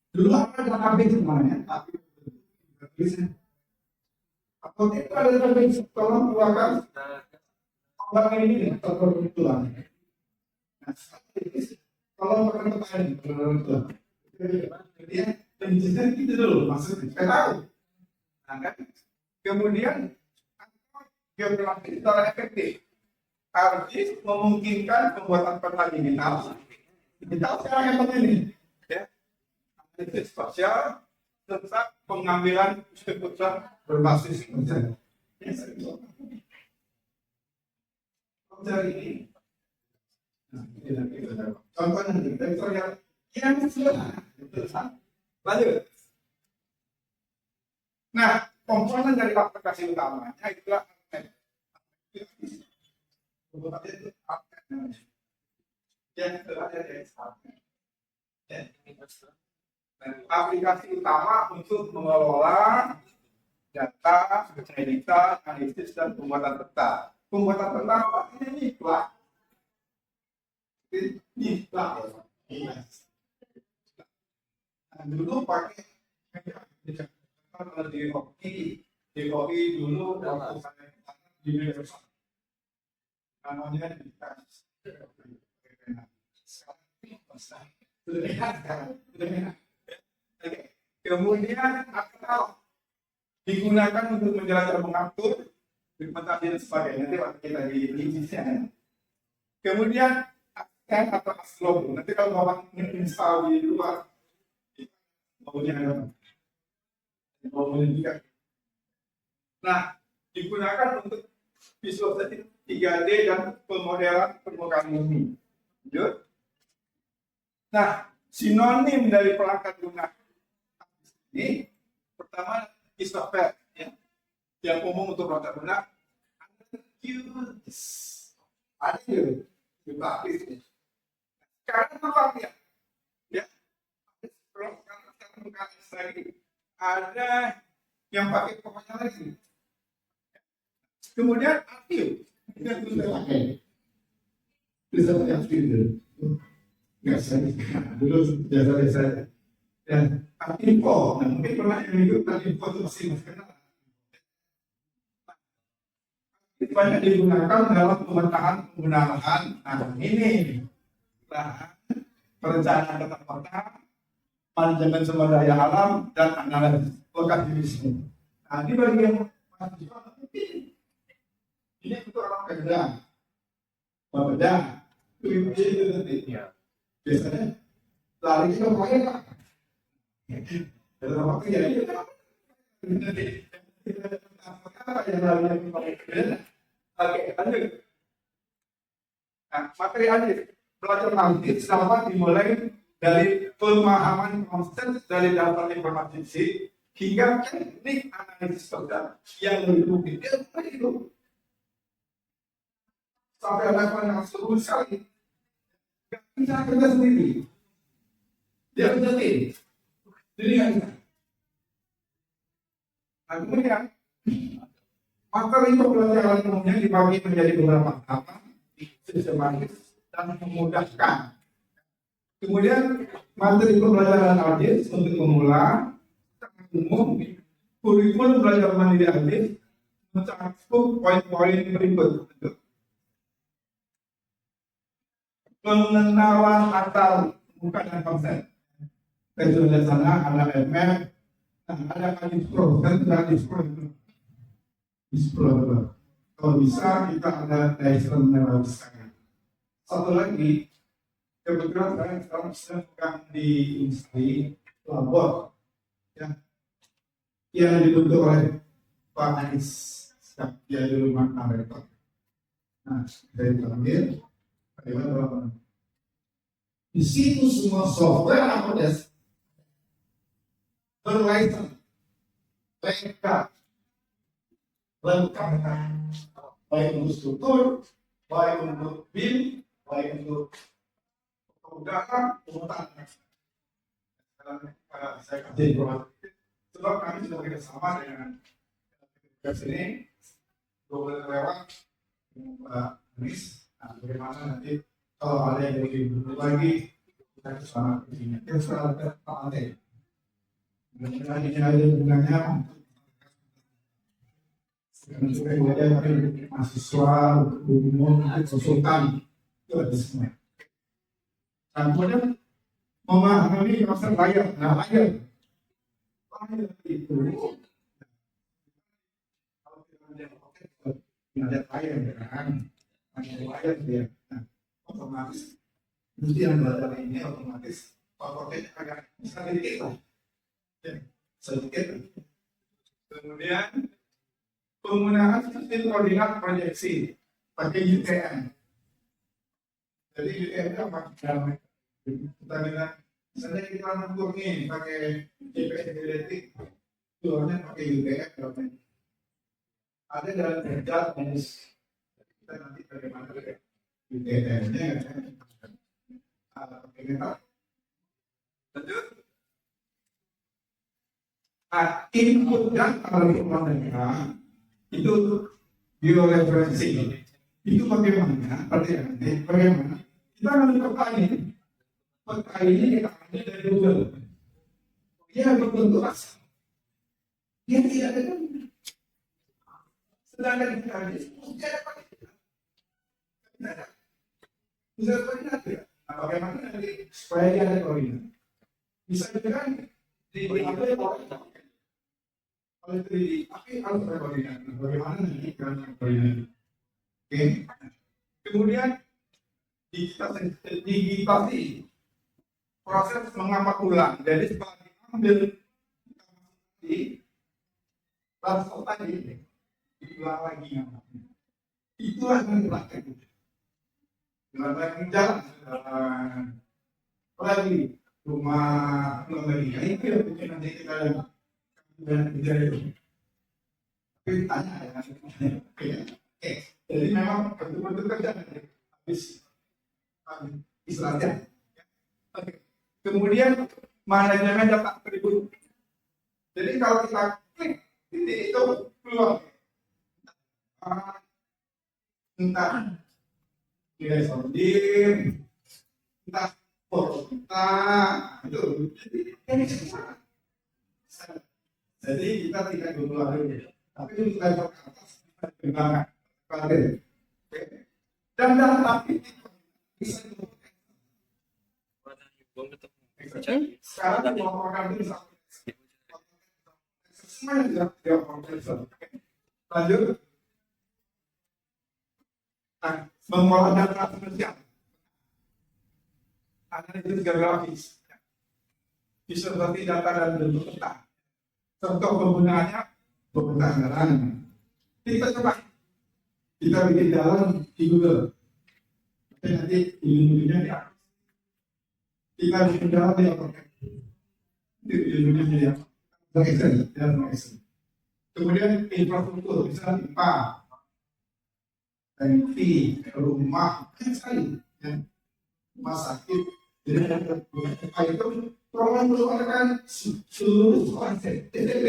Dulu apa database semuanya, tapi atau itu ada database tolong keluarkan orang ini atau kebetulan. Nah, kalau makan kebetulan, dia penjelasan itu dulu maksudnya saya tahu. Nah, kan? Kemudian geografi secara efektif artis memungkinkan pembuatan peta digital. Digital sekarang yang begini, ya, analisis spasial tentang pengambilan keputusan berbasis kerja. Dari ini, contohnya vektorial yang sederhana. Lanjut. Nah, komponen dari aplikasi utamanya itulah yang terakhir dari aplikasi utama untuk mengelola data, data, analisis, dan pembuatan peta. Pembuatan peta apa? Ini lah. Ini lah. Nah, dulu pakai DOI dulu waktu saya di Universal. Namanya kemudian akal digunakan untuk menjelajah mengatur implementasi dan sebagainya. Nanti waktu kita di bisnisnya. Kemudian akan atau aslog. Nanti kalau bapak install di luar, maunya juga. Nah, digunakan untuk visualisasi 3D dan pemodelan permukaan bumi. Lanjut. Nah, sinonim dari perangkat lunak ini pertama software, ya, yang umum untuk perangkat lunak ada juga aktif. Sekarang apa ya? Ada yang pakai pokoknya lagi. Kemudian aktif. Bisa aktif dulu. Nggak saya dulu biasa saya. Dan info, nah mungkin pernah yang ikut info itu masih kenal. Banyak digunakan dalam pemetaan penggunaan lahan. Nah ini perencanaan tata kota, manajemen sumber daya alam, dan analisis lokasi bisnis. Nah ini bagian mahasiswa ini untuk orang kerja, berbeda. Itu nanti. Biasanya lari ke proyek pak. Dalam waktu ya itu nanti. Apa yang lari ke proyek? Oke, lanjut. Nah, materi akhir belajar nanti dapat dimulai dari pemahaman konsep dari daftar informasi hingga teknik analisis data yang lebih detail itu sampai level yang seluruh sekali. Gak bisa kerja sendiri. Dia kerja tim. Jadi nggak bisa. Nah, kemudian materi pembelajaran umumnya dibagi menjadi beberapa tahapan sistematis dan memudahkan. Kemudian materi pembelajaran ADIS untuk pemula umum, kurikulum belajar mandiri ADIS mencakup poin-poin berikut. Pengenalan asal bukan dan konsep. Dari sana ada MF, ada Kalispro, kan ada Kalispro itu. Kalau bisa kita ada diagram yang besar. Satu lagi, kebetulan saya sekarang sedang di Insti Labor, ya, yang dibentuk oleh Pak Anies, dia di rumah Amerika. Nah, saya panggil. Di situ semua software Autodesk berlainan lengkap, baik untuk struktur, baik untuk BIM, baik untuk kemudahan pemetaan. Saya kasih informasi. Sebab kami sudah bekerjasama dengan sini, lewat Pak Anies. Nah, bagaimana nanti kalau ada yang lebih lagi kita kesana ke sini. Kita sudah ada Pak Ante. Ini ada gunanya mahasiswa, umum, konsultan, itu ada semua. Dan kemudian memahami konsep layar. Nah, layar itu kalau kita lihat layar kan, ada layar dia. Nah, otomatis nanti yang baca ini otomatis fotonya agak sedikit lah, sedikit. Kemudian penggunaan sistem koordinat proyeksi pakai UTM. Jadi UTM itu apa? Kita bilang, misalnya kita mengukur nih pakai GPS geodetik, keluarnya pakai UTM. Ada dalam kerja kita nanti bagaimana UTM-nya pakai metal. Lanjut. Input dan argumennya itu bioreferensi. Itu bagaimana? Bagaimana kita menentukan ini? Peta ini kita ambil dari Google. Dia berbentuk asal. Dia tidak ada. Sedangkan kita ambil, tidak ada pakai. Tidak ada. Bisa koordinat ya. Nah, bagaimana nanti supaya dia ada koordinat? Bisa juga diambil oleh 3D, tapi harus ada koordinat. Bagaimana nanti karena koordinat? Oke. Kemudian digitasi proses mengapak ulang. Jadi setelah diambil di laptop tadi, diulang lagi. Itulah yang dilakukan. Dilakukan jalan, lagi rumah lembaga ini kita bikin nanti kita dan itu. Tapi tanya ya, jadi memang betul-betul kerja habis istilahnya. Kemudian manajemen data atribut. Jadi kalau kita klik titik itu keluar entah nilai sortir, entah foto kita itu. Jadi semua. Jadi kita tidak berdoa dulu, tapi untuk level ke atas kita kembangkan. Dan data itu bisa sekarang melaporkan dulu semua yang dilaporkan. Lanjut. Nah, mengolah data finansial, analisis geografis, visualisasi data dan bentuk peta. Contoh penggunaannya peta jalan. Kita coba kita bikin jalan di Google. Nanti ilmunya di atas. Kita bikin jalan di apa? Ilmunya di apa? Kemudian infrastruktur, misalnya IPA, MT, rumah, sekali, rumah sakit. Jadi itu tolong keluarkan seluruh konsep TTP.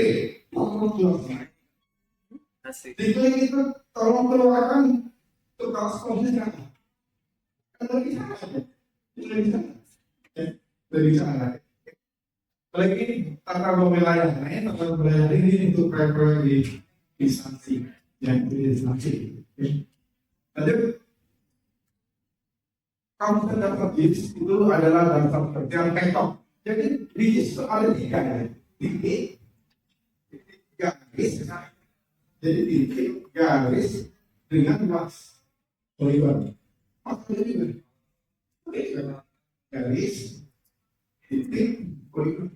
Jadi itu tolong keluarkan total skopnya. Lebih sana. Lagi tata wilayah lain, tata wilayah ini untuk proyek-proyek di instansi yang di instansi. Lanjut. Kalau data BIS itu adalah data yang tektok. Jadi BIS itu ada 3 ya. Titik, garis, jadi titik, garis dengan luas poligon. Jadi garis, titik, poligon.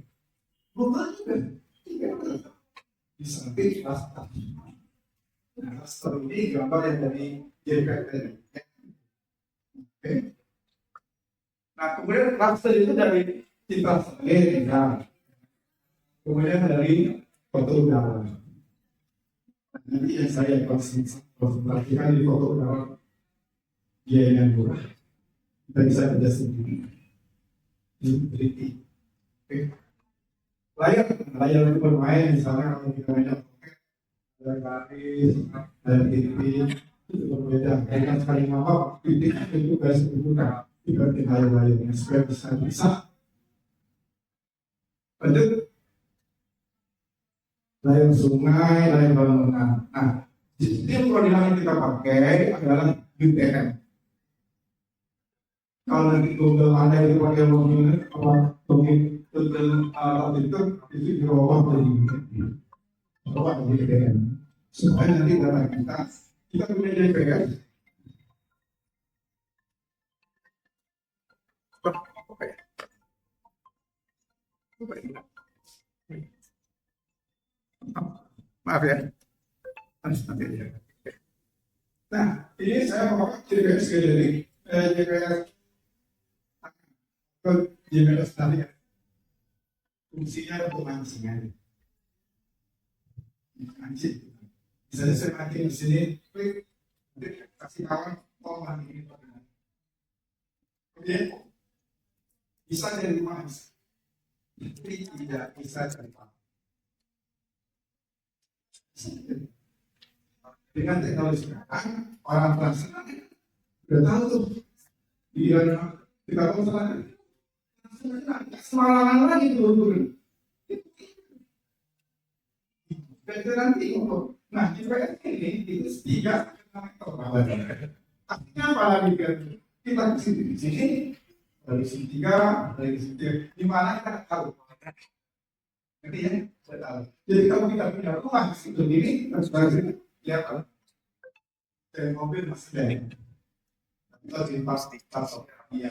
Bukan juga. Di samping raster. Nah, raster ini gambar yang dari JPEG tadi. Oke. Nah, kemudian raster itu dari citra satelit, kemudian dari foto udara. Nanti yang saya konsentrasikan di foto udara biaya yang murah. Kita bisa kerja sendiri. Ini teliti. Oke. Layar itu bermain, misalnya kalau kita banyak layar garis, layar titik, itu berbeda. Karena sekali ngomong, titik itu garis terbuka dibanding layar-layarnya supaya bisa. Lanjut. layar sungai, layar bangunan. Nah, sistem koordinat yang kita pakai adalah UTM. Kalau nanti Google Anda itu pakai login apa login itu di bawah dari UTM. Supaya nanti data kita punya DPS. Maaf ya. Nah, ini saya mau JPS dari JPS tadi ya. Fungsinya untuk mancing. Mancing. Misalnya saya mancing di sini, klik, kasih kawan, mancing ini. Kemudian bisa dari mancing. Tapi tidak bisa dari paham. Dengan teknologi sekarang, orang pelaksana sudah tahu tuh di kita tahu semalangan lagi turun. Dan nanti untuk nah JPS ini itu 3 meter. Artinya apa lagi kita di sini dari sisi 3, dari sisi di mana kita tahu. Jadi ya, saya tahu. Jadi kalau kita punya rumah di situ ini, harus lihat kan, dari mobil masih ada. Kita jadi pasti pasok dia.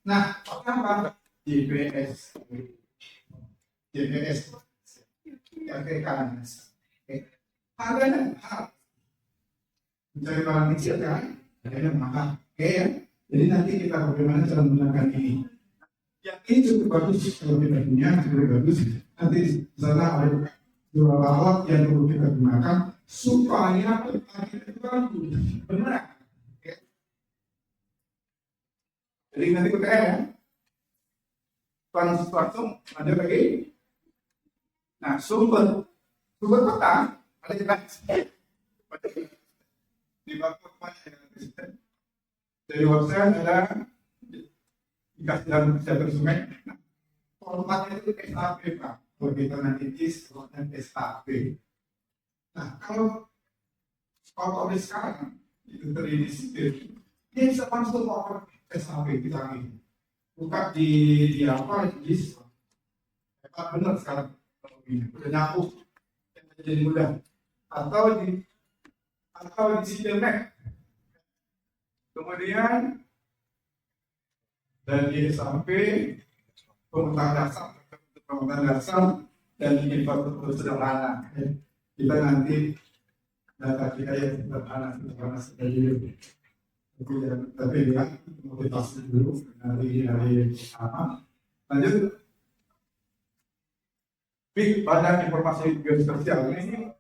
Nah, apa GPS yang ke kanan. Harganya mahal. Mencari barang kecil kan, harganya mahal. Oke ya. Jadi nanti kita bagaimana cara menggunakan ini. Yang ini cukup bagus kalau kita punya, cukup bagus. Nanti di sana ada beberapa alat yang perlu kita gunakan supaya kita itu bagus, benar. Okay. Jadi nanti kita ya, langsung ada lagi. Nah sumber kota ada jelas di bawah dari website ada dikasih dalam jalur sungai. Nah, formatnya itu SAP Pak. Kalau kita nanti formatnya SAP. Nah, kalau otomatis sekarang itu terdiri dia bisa langsung over SAP kita ini. Buka di apa di hebat benar sekarang ini udah nyambung jadi mudah. Atau di Citilnet. Kemudian dan ini sampai pemetaan dasar dan infrastruktur sederhana. Kita nanti data kita yang sederhana tapi ya motivasi dulu dari apa. Lanjut. Banyak informasi geososial ini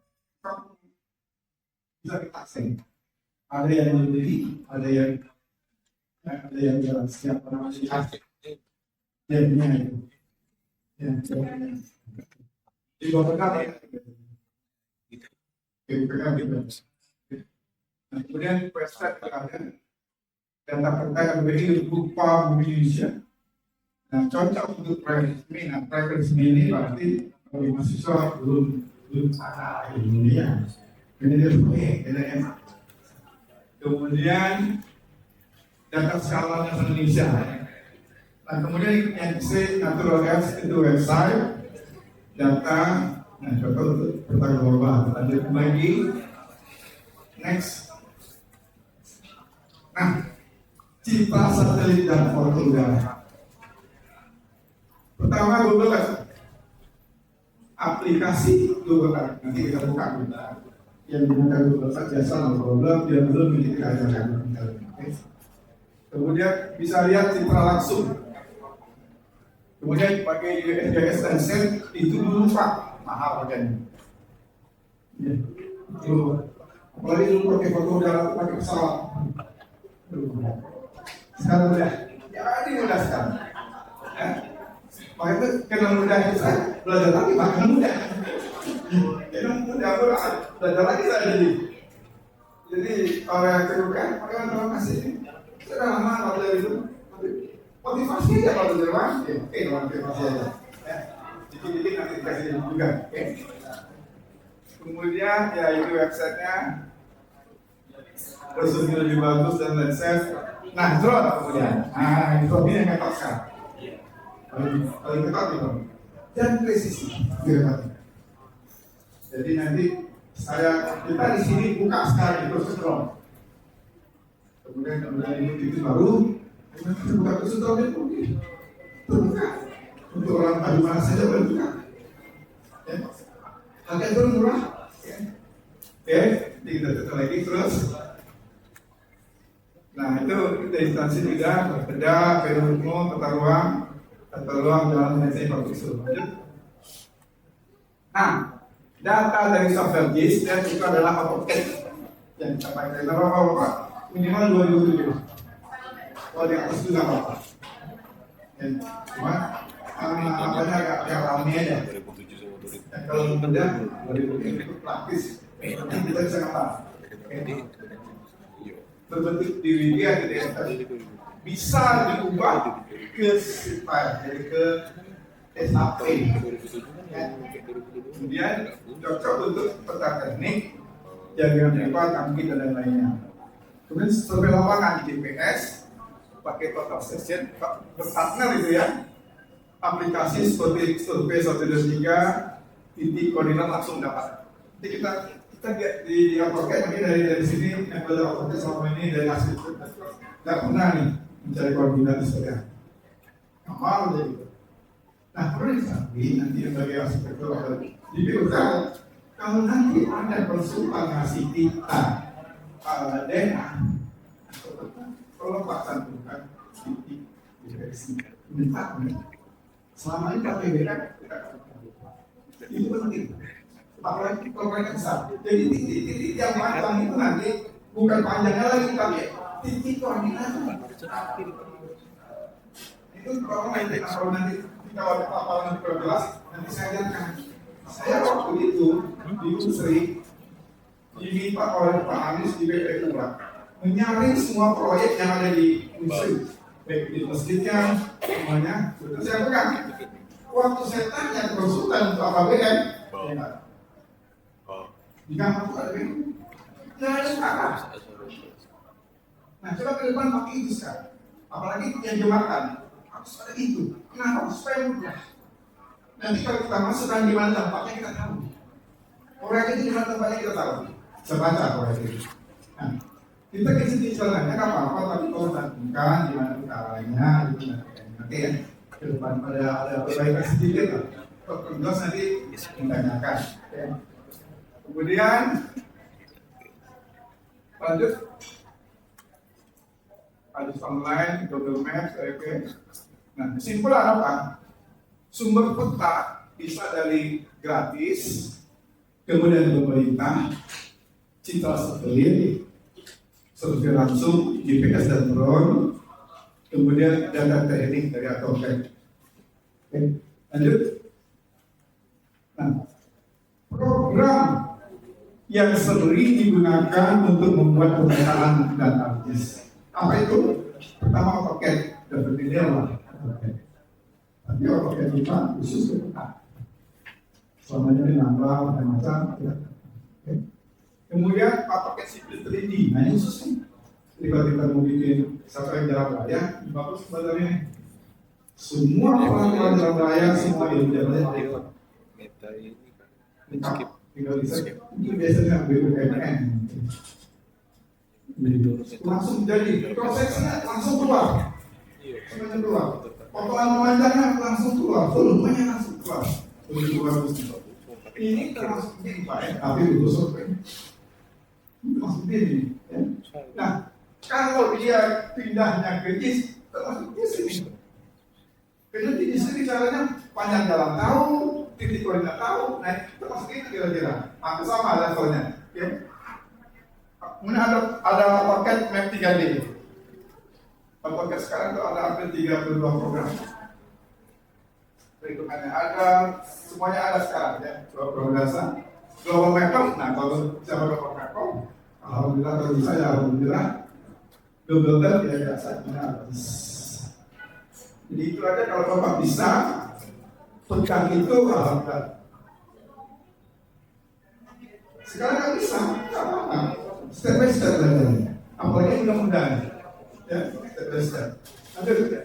bisa kita akses. Ada yang dibeli, ada yang siap namanya dia punya itu. Ya, di bawah kali. Nah, kemudian website ada data yang beri berupa Indonesia. Nah, cocok untuk private. Nah, private ini berarti bagi mahasiswa belum ada ini ya. Ini dia PDM. Kemudian data skalanya Indonesia. Nah, kemudian yang natural gas itu website data. Nah, contoh untuk peta global. Lanjut lagi. Next. Nah, citra satelit dan foto udara. Pertama Google Earth. Aplikasi Google Earth. Nanti kita buka yang digunakan Google Earth jasa problem dia belum kita ajarkan. Kemudian bisa lihat citra langsung. Kemudian pakai USGS dan SEM itu dulu Pak mahal harganya. Ya. Apalagi dulu pakai foto udara pakai pesawat. Sekarang udah, jadi mudah sekarang. Ya. Makanya itu karena mudah saya belajar lagi makin mudah. Jadi mudah belajar lagi saya jadi kalau yang kerugian pakai orang kasih sudah lama kalau itu motivasi ya kalau dari mana? Oke motivasi aja. Jadi nanti dikasih juga. Oke. Kemudian ya itu websitenya resumnya lebih bagus dan lain set. Nah, drone kemudian. Nah, itu ini yang ketat sekarang. Paling ketat itu. Dan presisi. Jadi nanti kita di sini buka sekali proses drone. Kemudian itu baru kita buka proses drone itu terbuka untuk orang di mana saja boleh buka. Ya. Harga itu murah. Ya. Oke, kita tutup lagi terus. Nah itu kita instansi juga berbeda, perilaku, tata ruang dalam mengenai produksi. Nah, data dari software GIS dan itu adalah AutoCAD yang kita pakai. Berapa minimal 2007. Kalau di atas juga apa? Cuma agak rame aja. Dan kalau benda 2007 itu praktis, kita bisa ngapa? Berbentuk di Wikia bisa diubah ke file, jadi ke SAP. Kemudian cocok untuk peta teknik, jaringan pipa, tangki dan lainnya. Kemudian survei lapangan di GPS, pakai total session, berpartner itu ya. Aplikasi seperti survei 123 titik koordinat langsung dapat. Jadi kita lihat di AutoCAD mungkin dari sini yang belajar AutoCAD selama ini dari hasil nggak pernah nih mencari koordinat di sepeda. Amal aja gitu. Nah perlu disamping nanti yang bagi aspek itu ada di kalau nanti ada konsultan ngasih kita DNA kalau paksa bukan titik direksi minta selama ini KPB kan itu penting. Apalagi kalau mereka besar. Jadi titik-titik yang panjang itu nanti bukan panjangnya lagi tapi titik koordinat. Itu kalau nanti kita apa nanti kalau jelas nanti saya ajarkan. Saya waktu itu di Unsri diminta oleh Pak Anies di BPU menyaring semua proyek yang ada di Unsri, baik di masjidnya semuanya. Terus saya pegang. Waktu saya tanya ke konsultan untuk APBN, jika aku ada bingung, tidak ada sekarang. Nah, coba ke depan pakai itu sekarang. Apalagi yang jembatan, harus ada itu. Kenapa? Supaya mudah. Nanti kalau kita masukkan di mana tempatnya kita tahu. Proyek itu di mana tempatnya kita tahu. Saya baca proyek itu. Nah, kita kasih jalannya nggak apa-apa, tapi kalau tentukan di mana utaranya, itu nanti ya. Ke depan ada perbaikan sedikit lah. Kalau nanti ditanyakan. Ya. Kemudian lanjut online, Google Maps, oke. Nah, kesimpulan apa? Sumber peta bisa dari gratis, kemudian pemerintah, citra satelit, survei langsung, GPS dan drone, kemudian data teknik dari AutoCAD. Oke, lanjut. Nah, program yang sering digunakan untuk membuat pemetaan database. Apa itu? Pertama AutoCAD, dan berbeda lah. Tapi AutoCAD kita khusus ke peta. Selamanya ini nambah macam-macam. Ya. Kemudian AutoCAD Civil 3D, nah ini khusus nih. Ketika kita mau bikin satu yang jalan raya, bagus sebenarnya. Semua orang jalan raya, semua yang jalan raya. Tinggal bisa, itu biasanya BUMN. Langsung jadi prosesnya langsung keluar. Semuanya keluar. Potongan memanjangnya langsung keluar, volumenya langsung keluar. Ini termasuk ini Pak ya, tapi itu survei. Termasuk ini. Nah, kalau dia pindahnya ke JIS, termasuk JIS ini. Karena di sini caranya panjang jalan tahu, titik koordinat tahu, nah termasuk itu kira-kira. Hampir sama levelnya. Ya. Kemudian ada AutoCAD Map 3D. AutoCAD sekarang itu ada hampir 32 program. Perhitungannya ada, semuanya ada sekarang ya. Program dasar. Global Mapper, nah kalau siapa Global Mapper, alhamdulillah kalau bisa ya alhamdulillah. Global Map ya biasa. Jadi itu aja kalau Bapak bisa pekan itu alhamdulillah. Sekarang nggak bisa, nggak apa-apa. Step by step belajarnya. Apalagi mudah-mudahan, ya step by step. Ada juga.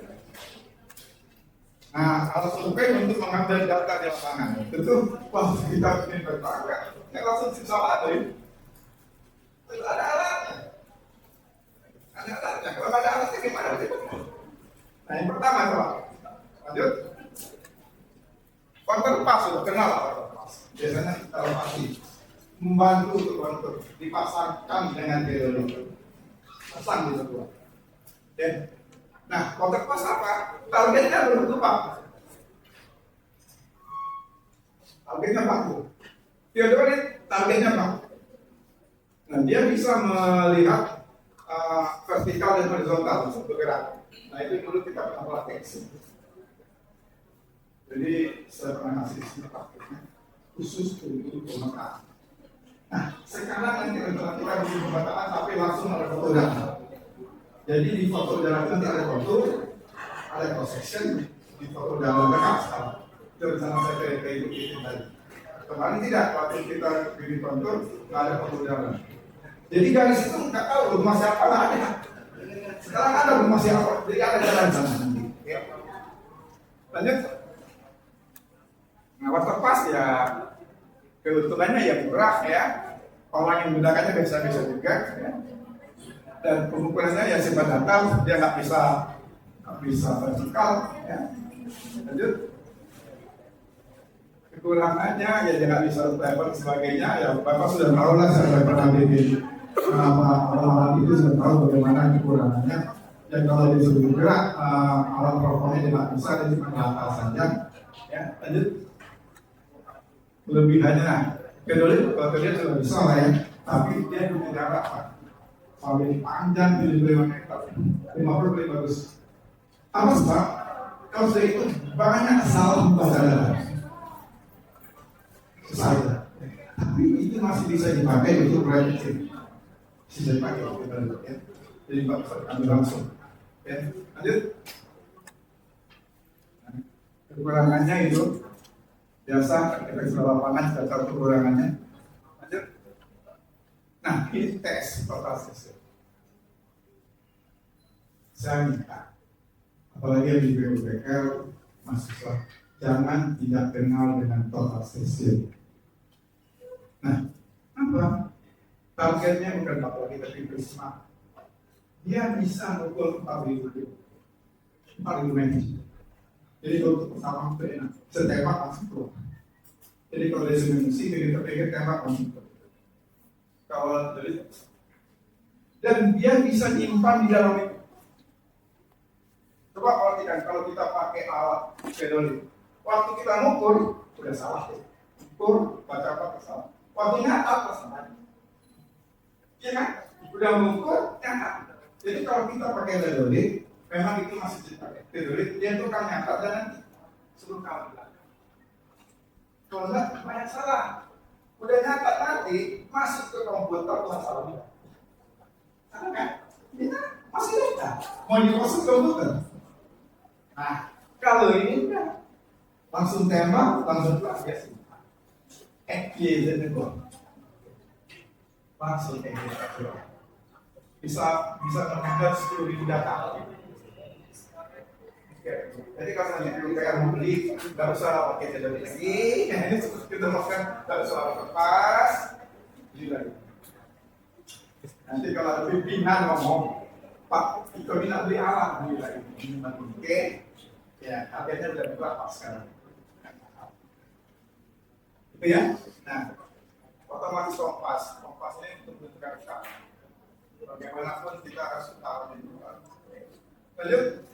Nah, kalau survei untuk mengambil data di lapangan, tentu waktu kita ingin berbangga, nggak langsung salah ada ini. Ada alatnya. Ada alatnya. Kalau ada alatnya gimana? Nah, yang pertama coba. Lanjut. Konter pas sudah kenal konter pas. Biasanya kita pasti membantu untuk konter dipasangkan dengan periode. Pasang gitu buat. Ya. Nah, konter pas apa? Targetnya belum Pak. Targetnya baku. Periode targetnya baku. Nah, dia bisa melihat vertikal dan horizontal bergerak. Nah, itu dulu kita pernah praktek. Jadi saya pernah kasih sini prakteknya khusus untuk pemetaan. Nah, sekarang nanti rencana kita di pemetaan tapi langsung ada foto data. Jadi di foto data nanti ada foto, ada cross section, di foto data dekat sekarang. Itu rencana saya kayak itu tadi. Kemarin tidak, waktu kita bikin kontur nggak ada foto data. Jadi garis itu nggak tahu rumah siapa nggak ada. Sekarang ada rumah siapa, jadi ada jalan sana. Ya. Lanjut. Nah, waktu pas ya keuntungannya ya murah ya. Orang yang menggunakannya biasa-biasa juga. Ya. Dan pengukurannya ya simpan data, dia nggak bisa vertikal. Ya. Lanjut. Kekurangannya ya dia nggak bisa level sebagainya. Ya Bapak sudah tahu lah, saya pernah bikin alat itu sudah tahu bagaimana kekurangannya. Dan kalau disuruh gerak, alat rokoknya dia nggak bisa, dia cuma di atas saja. Ya, lanjut. Kelebihannya, kedua kalau dia sudah bisa lah ya, tapi dia punya jarak Pak. Kalau ini panjang 75 meter, 50 lebih bagus. Apa sebab? Kalau sudah itu banyak salah pada data. Saya, tapi itu masih bisa dipakai untuk prediksi. Bisa dipakai untuk prediksi. Ya. Jadi Pak bisa ambil langsung. Ya, lanjut. Kekurangannya itu biasa kita sudah lapangan sudah tahu kekurangannya. Lanjut. Nah, ini tes total system. Saya minta, apalagi yang di PUBL mahasiswa, jangan tidak kenal dengan total system. Nah, apa? Targetnya bukan 4 tapi prisma. Dia bisa mengukur 4.000 meter. Jadi kalau untuk pesawat itu enak, setembak langsung keluar. Jadi kalau dari dimensi, kita tembak langsung keluar. Kalau dari dan dia bisa nyimpan di dalam itu. Coba kalau kita pakai alat peduli, waktu kita ngukur udah salah ya. Ukur baca apa salah. Waktu nyata apa salah. Iya kan? Udah mengukur nyata. Jadi kalau kita pakai peduli, memang itu masih dipakai. Peduli dia tuh kan nyata dan nanti suruh kali lagi. Kalau enggak banyak salah. Udah nyata nanti masuk ke komputer tuh salah. Karena kan kita masih nyata. Mau dimasuk ke komputer. Nah, kalau ini enggak langsung tembak, langsung kelas ya sih. Jadi langsung bisa menghandle 10.000 data. Jadi kalau kayak mau beli, nggak usah pakai telepon lagi. Ini kita makan, nggak usah lepas. Nanti kalau ada pimpinan ngomong, Pak, itu minat beli alat, beli lagi. Oke, ya harganya udah berapa sekarang? Itu ya. Nah, otomatis kompasnya untuk menentukan skala. Bagaimanapun kita harus tahu itu. Lanjut.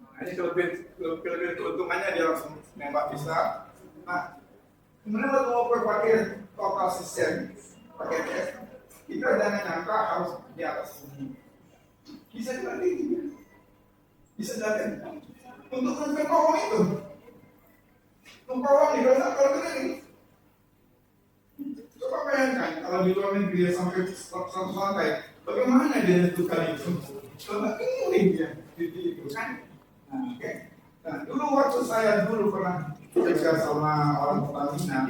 Nah, ini kelebihan keuntungannya dia langsung nembak bisa. Nah, kemudian waktu mau pakai total system, pakai test, kita jangan nyangka harus di atas bumi. Bisa juga tinggi. Bisa jadi. Untuk mengkawal itu. Mengkawal di dalam kalau ini. Coba bayangkan kalau di luar negeri sampai 100 lantai, bagaimana dia menentukan itu? Coba ini dia, itu kan. Nah, oke. Nah, dulu waktu saya pernah kerja sama orang Pertamina,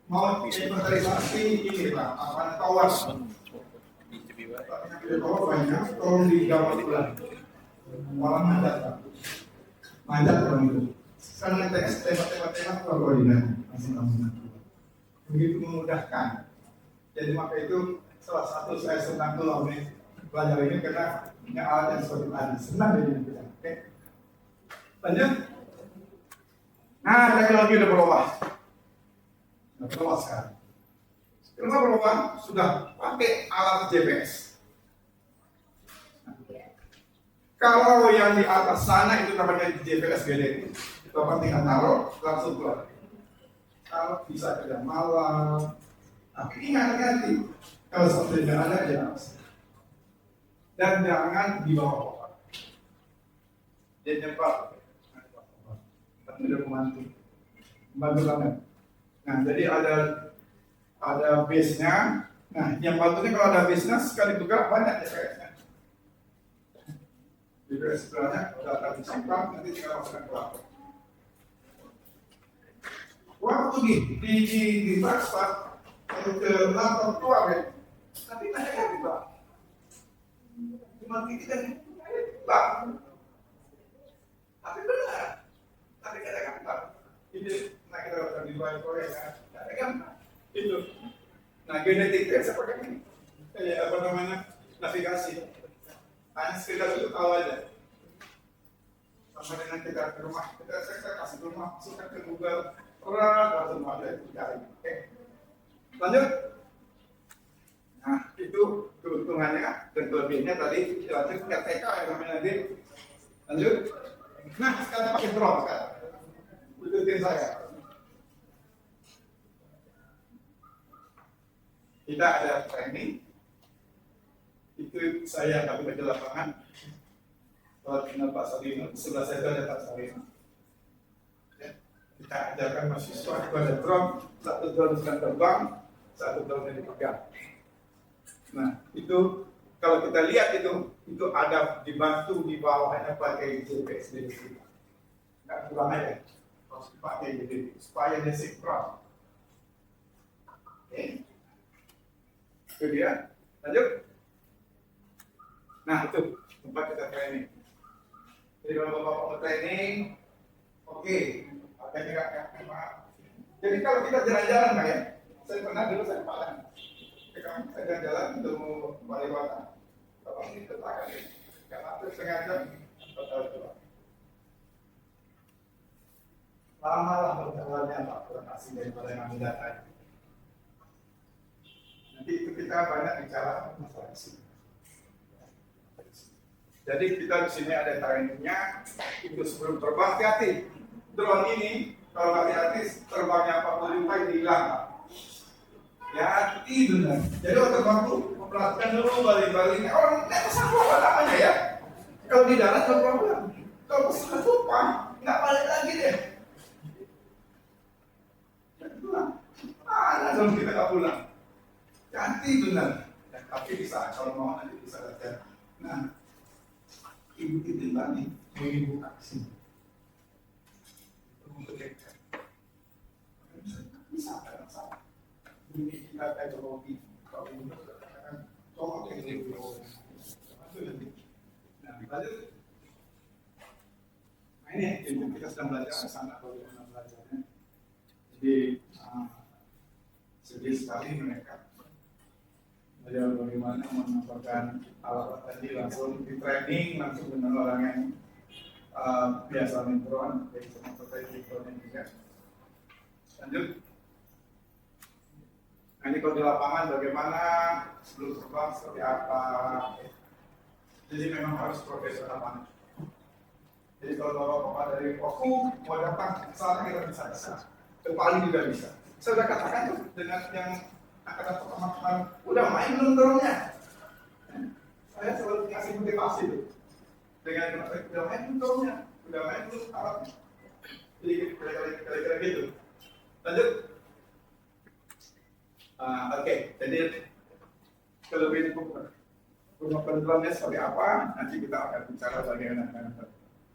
mau inventarisasi ini Pak, apa tower. Tower banyak, tolong digambar ulang. Malah manjat Pak. Manjat orang itu. Sekarang TS tembak-tembak koordinat masing-masing. Begitu memudahkan. Jadi maka itu salah satu saya senang kalau belajar ini karena punya alat yang seperti tadi. Senang jadi oke. Lanjut. Nah, teknologi udah berubah. Sudah berubah sekarang. Kenapa berubah? Sudah pakai alat GPS. Kalau yang di atas sana itu namanya GPS gede. Bapak tinggal taruh, langsung keluar. Kalau bisa kerja malam, tapi ingat hati. Kalau sampai tidak ada, jangan. Dan jangan dibawa. Dia nyebar. Tapi udah membantu banget. Nah, jadi ada base-nya. Nah, yang bantunya kalau ada base-nya sekali buka banyak GPS-nya. GPS sebenarnya udah akan disimpan, nanti tinggal masukkan ke laptop. Waktu di transfer ke laptop keluar ya, tapi ada kan Pak? Cuma kita Pak, tapi benar. Tapi ada kan Pak? Ini, nah kita udah di luar Korea kan? Ada kan Pak? Itu. Nah genetik itu seperti ini. Apa namanya? Navigasi. Hanya sekedar untuk tahu aja. Sama dengan kita ke rumah, kita kasih rumah, masukkan ke Google, langsung ada itu cari. Oke. Lanjut. Nah itu keuntungannya dan kelebihannya tadi. Lanjut ke TK yang namanya nanti. Lanjut. Nah sekarang pakai drone sekarang. Ikutin saya. Kita ada training. Itu saya kami di lapangan. Kalau dengan Pak Salino, sebelah saya ada Pak Salino. Ya, kita ajarkan mahasiswa itu ada drone, satu drone sedang terbang, satu drone yang dipegang. Nah itu kalau kita lihat itu ada dibantu di bawahnya pakai GPS di sini. Nggak kurang aja, harus dipakai jadi supaya dia sinkron. Oke, itu dia. Lanjut. Nah itu tempat kita training. Jadi kalau Bapak mau training, oke, ada juga maaf. Jadi kalau kita jalan-jalan Pak ya, saya pernah dulu saya Padang. Saya jalan-jalan ketemu wali kota. Bapak ini tertakan ya, karena itu setengah jam itu. Lama-lama berjalannya Pak, kurang asing daripada yang ambil data. Nanti itu kita banyak bicara masalah sini. Jadi kita di sini ada trainingnya, itu sebelum terbang hati-hati. Drone ini kalau nggak hati-hati terbangnya 40 juta itu hilang. Ya hati benar. Jadi waktu waktu memperhatikan dulu balik-baliknya. Oh ini pesawat apa namanya ya? Kalau di darat nggak problem. Kalau pesawat lupa nggak balik lagi deh. Pulang. Mana dong kita nggak pulang? Hati benar. Tapi bisa kalau mau nanti bisa lihat. Nah. Ibu titik tadi, ibu aksi. Bisa ada masalah. Ini kita teknologi. Kalau ini katakan, tolong teknologi. Nah, lanjut. Nah ini kita sedang belajar ke sana bagaimana belajarnya. Jadi sedih sekali mereka. Belajar bagaimana menambahkan alat tadi langsung di training langsung dengan orang yang biasa main drone, jadi sama seperti drone juga. Lanjut. Nah ini kalau di lapangan bagaimana sebelum terbang seperti apa. Jadi memang harus profesional banget. Jadi kalau bapak dari Oku mau datang ke sana kita bisa, ke Bali juga bisa. Saya sudah katakan tuh dengan yang kata teman-teman, udah main belum drone-nya? Saya selalu kasih motivasi tuh. Dengan udah main belum drone-nya? Udah main belum alatnya? Jadi kira-kira gitu. Lanjut. Oke, jadi kelebihan rumah drone-nya seperti apa? Nanti kita akan bicara bagaimana.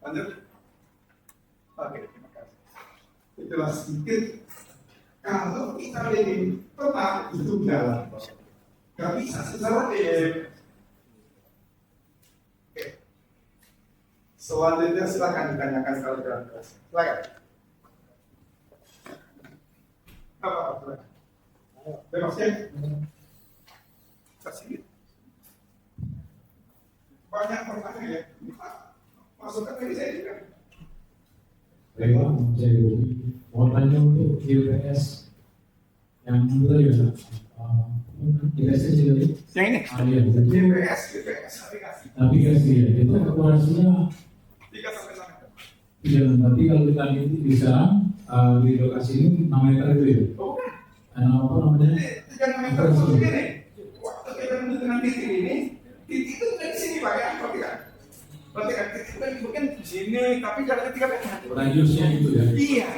Lanjut. Oke, terima kasih. Itulah sedikit. Kalau kita ingin tetap hidup dalam, nggak bisa secara Oke. Selanjutnya silakan ditanyakan kalau berani. Silakan. Apa? Bebas ya. Kasih. Banyak pertanyaan ya. Masukkan dari saya juga. Baik Pak, saya mau tanya untuk UPS yang itu tadi ya, UPS kecil tadi. Yang ini? Iya, UPS aplikasi. Aplikasi ya, itu akurasinya 3 sampai 1. Iya, tapi kalau kita ini bisa di lokasi ini 6 meter itu ya? Bukan. Apa namanya? 3 meter itu begini. Waktu kita menuju dengan titik ini, titik itu bukan di sini Pak ya, perhatikan titik itu mungkin di sini, tapi jaraknya 3 meter. Radiusnya itu ya? Iya.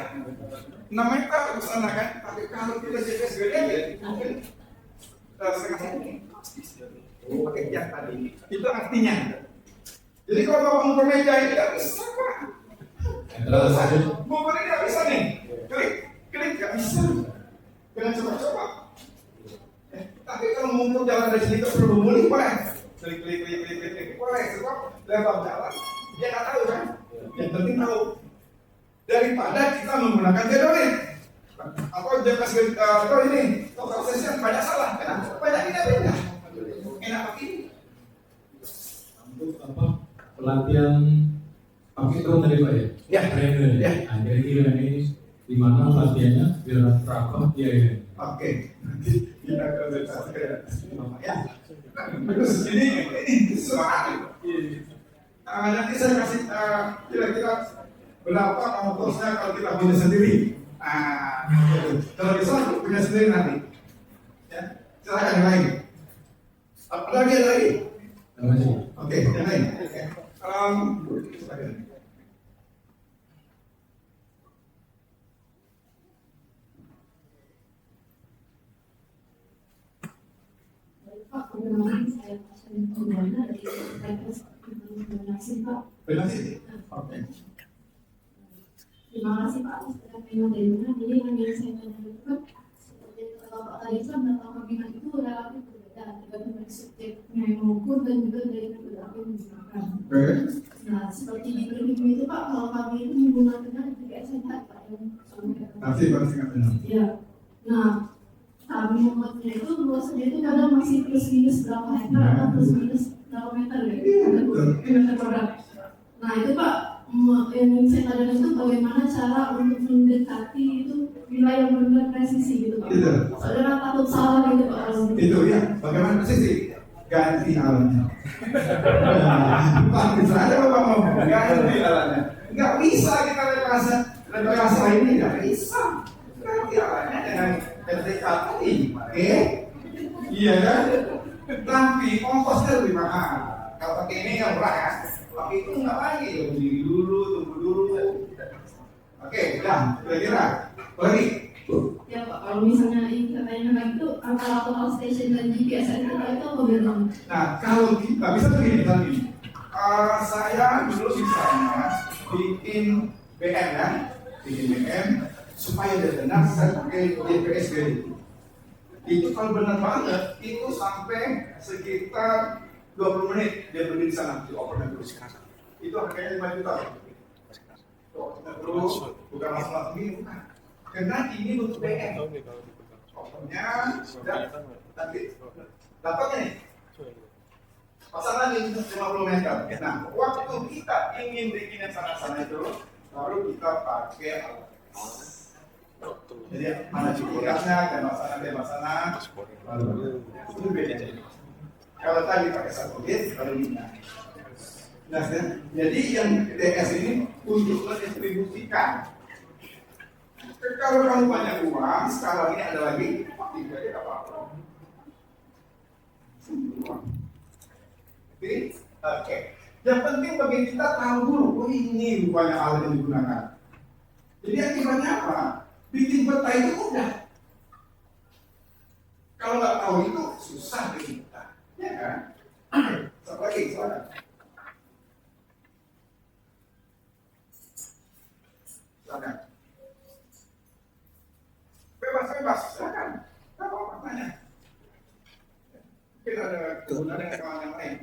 6 meter ke sana kan, tapi kalau kita GPS gede ya, mungkin setengah sini. Pakai yang tadi. Itu artinya. Jadi kalau bapak mau ke meja ini tidak bisa Pak. Mau beri tidak bisa nih. Klik tidak bisa. Jangan coba-coba. Tapi kalau mau jalan dari sini ke Probolinggo boleh. Klik. Boleh. Sebab lewat jalan. Dia nggak tahu kan. Yang penting tahu. Daripada kita menggunakan tedorit. Atau jelas atau ini. Total session banyak salah. Kenapa? Banyak tidak beda. Enak begini. Untuk apa? Pelatihan pakai drone tadi Pak ya? Ya. Trainer ya? Nah, kira-kira ini di mana latihannya biar rapat ya? Oke, nanti kita ya. Terus ini soal. Nanti saya kasih kira-kira berapa ongkosnya kalau kita punya sendiri. Kalau bisa punya sendiri nanti. Ya, silakan yang lain. Apa lagi yang lain? Oke, yang lain. Silakan. Pak, perkenalkan saya Pasien Perdana dari PPS Donasi Pak. Donasi. Oke. Terima kasih Pak atas penyampaiannya. Jadi yang saya tanyakan itu seperti kalau Pak tadi kan data pembinaan itu relatif berbeda, tergantung dari subjeknya yang mengukur dan juga dari metode yang digunakan. Nah, seperti di Berlin itu Pak, kalau kami itu menggunakan GSNH Pak yang Pasti ingatnya. Ya. Nah, kami membuatnya itu luasnya itu kadang masih plus minus berapa hektar atau plus minus berapa meter ya, meter kuadrat. Nah itu Pak, yang saya tanyakan itu bagaimana cara untuk mendekati itu wilayah yang benar presisi gitu Pak. Saudara takut salah gitu Pak. Itu ya, bagaimana presisi? Ganti alatnya. Pak, bisa aja Bapak mau ganti alatnya. Nggak bisa kita rekayasa ini, nggak bisa. Ganti alatnya dengan pendekatan tadi, oke? Iya kan? Tapi ongkosnya lebih mahal. Kalau pakai ini yang murah ya. Tapi itu nggak lagi, tunggu dulu. Oke, udah, kira-kira. Lagi. Ya Pak, kalau misalnya ini katanya lagi itu antara total station dan GPS itu apa bedanya? Nah, kalau kita bisa begini tadi. Saya dulu misalnya bikin BM ya, supaya dia benar saya pakai GPS gini. Itu kalau benar banget itu sampai sekitar 20 menit dia berdiri di sana di open terus. Itu harganya 5 juta. Terus bukan masalah ini bukan. Karena ini untuk BM. Opennya sudah nanti dapatnya nih. Pasang lagi 50 meter. Nah, waktu kita ingin bikin yang sana-sana itu baru kita pakai alat. Jadi mana GPS-nya, tembak sana, itu beda. Kalau tadi pakai satelit, kalau ini. Nah, jadi yang DS ini untuk mendistribusikan. Kalau kamu banyak uang, sekarang ini ada lagi, tidak ada apa-apa. Oke. Yang penting bagi kita tahu dulu, oh ini rupanya alat yang digunakan. Jadi akibatnya apa? Bikin peta itu mudah. Kalau nggak tahu itu susah bikin peta, ya kan? Satu lagi, silakan. misalkan. Bebas, silakan. Apa maknanya? Mungkin ada kegunaan dengan kawan yang lain.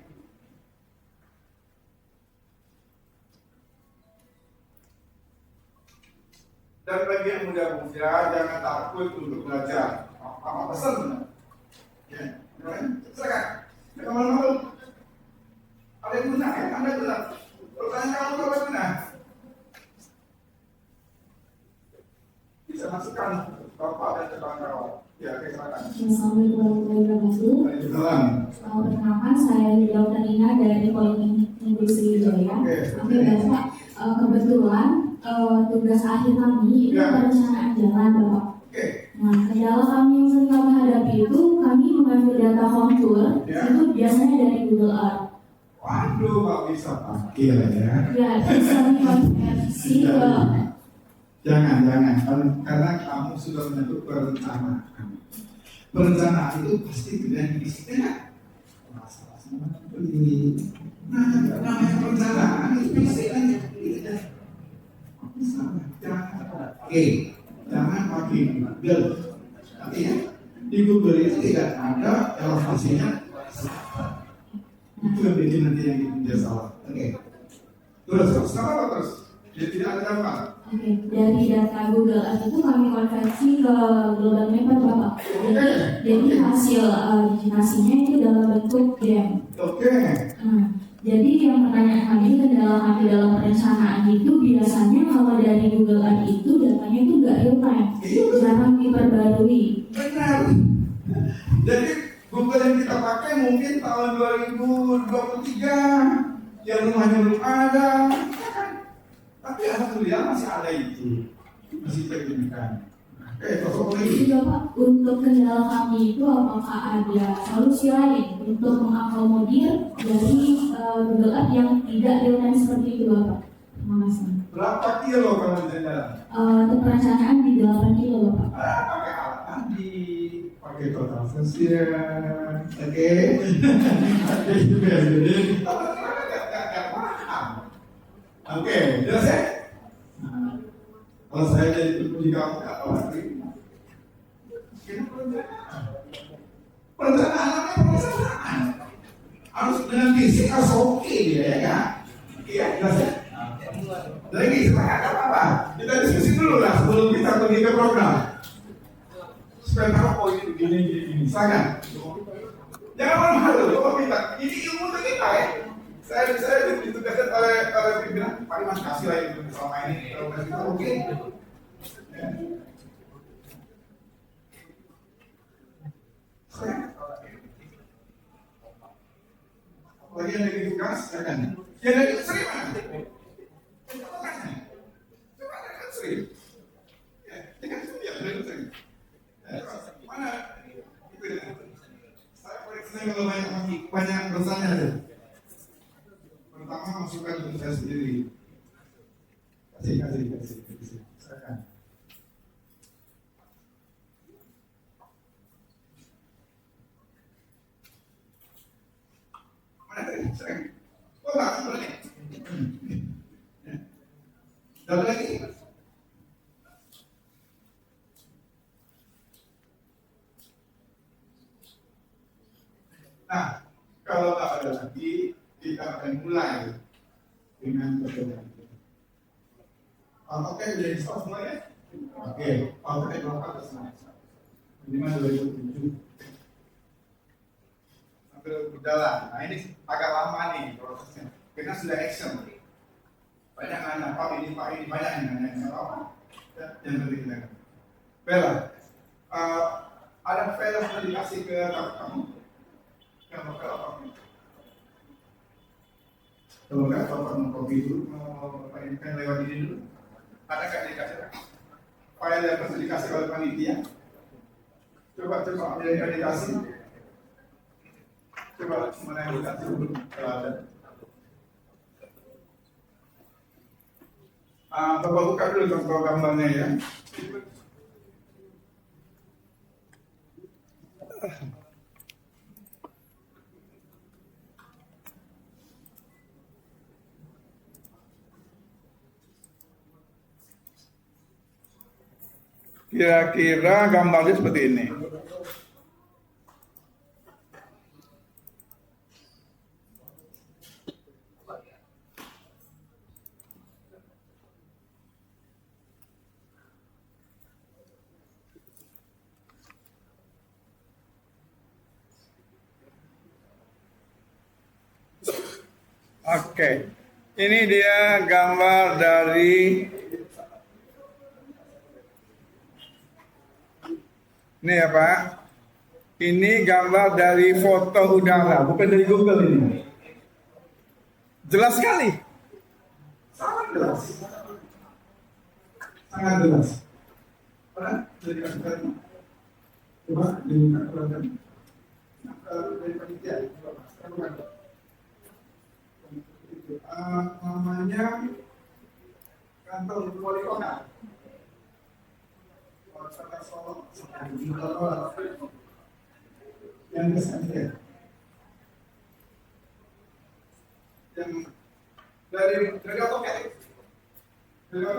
Dan bagi yang muda-muda, jangan takut untuk belajar. Apa pesan? Ya, silakan. Jangan malu-malu. Ada yang guna, ya? Anda guna. Pertanyaan kamu apa guna? Bisa masukkan Bapak dan kawan-kawan. Ya, silakan. Assalamualaikum warahmatullahi wabarakatuh. Waalaikumsalam. Perkenalkan, saya Dr. Ina dari Politeknik Negeri Sriwijaya. Oke, Bapak, kebetulan tugas akhir kami itu perencanaan jalan, Bapak. Nah, kendala kami yang sering kami hadapi itu kami mengambil data kontur itu biasanya dari Google Earth. Waduh, Pak bisa pakai ya. Ya, bisa dikonversi ke. Jangan, karena kamu sudah menyebut perencanaan. Perencanaan itu pasti tidak bisa. Masalah seperti namanya perencanaan itu istilahnya tidak. Jangan pakai Google. Artinya di Google itu tidak ada elevasinya. Itu yang bikin nanti yang dia salah. Oke. Terus, apa terus? Dia tidak ada gambar. Oke, dari data Google Earth itu kami konversi ke global mapper, Bapak. Jadi hasil digitasinya itu dalam bentuk game. Oke. Jadi yang pertanyaan kami, kendala kami dalam perencanaan itu biasanya kalau dari Google Earth itu datanya itu nggak real time, jarang diperbarui. Benar. Jadi Google yang kita pakai mungkin tahun 2023 yang rumahnya belum ada. Tapi alhamdulillah masih ada itu, masih tergunakan. Jadi Bapak, untuk kendala kami itu apakah ada solusi lain untuk mengakomodir dari Google Earth yang tidak real time seperti itu, Bapak? Terima kasih. Berapa kilo kalau di jalan? Untuk perencanaan di 8 kilo, Bapak. Pakai alat tadi, pakai total sosial, oke? Oke, jelas ya? Kalau saya jadi di kamu, nggak tahu lagi. Perencanaan harus dengan fisik harus oke dia ya kan? Iya, jelas ya? Lagi sepakat apa? Kita diskusi dulu lah sebelum kita pergi ke program. Supaya tahu oh ini begini. Silakan. Jangan malu-malu, coba minta. Ini ilmu untuk kita ya. Saya ditugaskan oleh pimpinan Pak Iman, kasih lah itu selama ini kalau kita oke. Lagi yang lagi tugas, ya kan? Yang lagi sering mana? Coba kan sering. Ya, kan sering. Mana? Itu ya. Saya paling senang kalau banyak bertanya ada. Pertama masukkan untuk saya sendiri. Kasih. Silakan. Mana tadi? Silakan. Oh, tak sebenarnya. Ada lagi? Nah, kalau tak ada lagi, kita akan mulai dengan pertemuan. Oke, udah install semua ya? Oke, oke, berapa semua? Minimal 2007 sambil berjalan. Nah ini agak lama nih prosesnya. Kita sudah action. Banyak nanya, Pak ini banyak yang nanya apa? Yang penting kita. Bella, ada file yang sudah dikasih ke kamu? Yang bakal apa? Kalau nggak, Bapak mau copy dulu, mau pengen lewat ini dulu. Ada nggak dikasih? File yang pasti dikasih oleh panitia. Coba ada yang dikasih. Coba mana yang dikasih dulu kalau ada. Bapak buka dulu contoh gambarnya ya. Kira-kira gambarnya seperti ini. Oke, ini dia gambar dari ini ya Pak. Ini gambar dari foto udara, bukan dari Google ini. Jelas sekali. Sangat jelas. Sangat jelas. Coba dibuka dari panitia. Namanya kantor wali kota. Yang kesannya yang dari otoket ya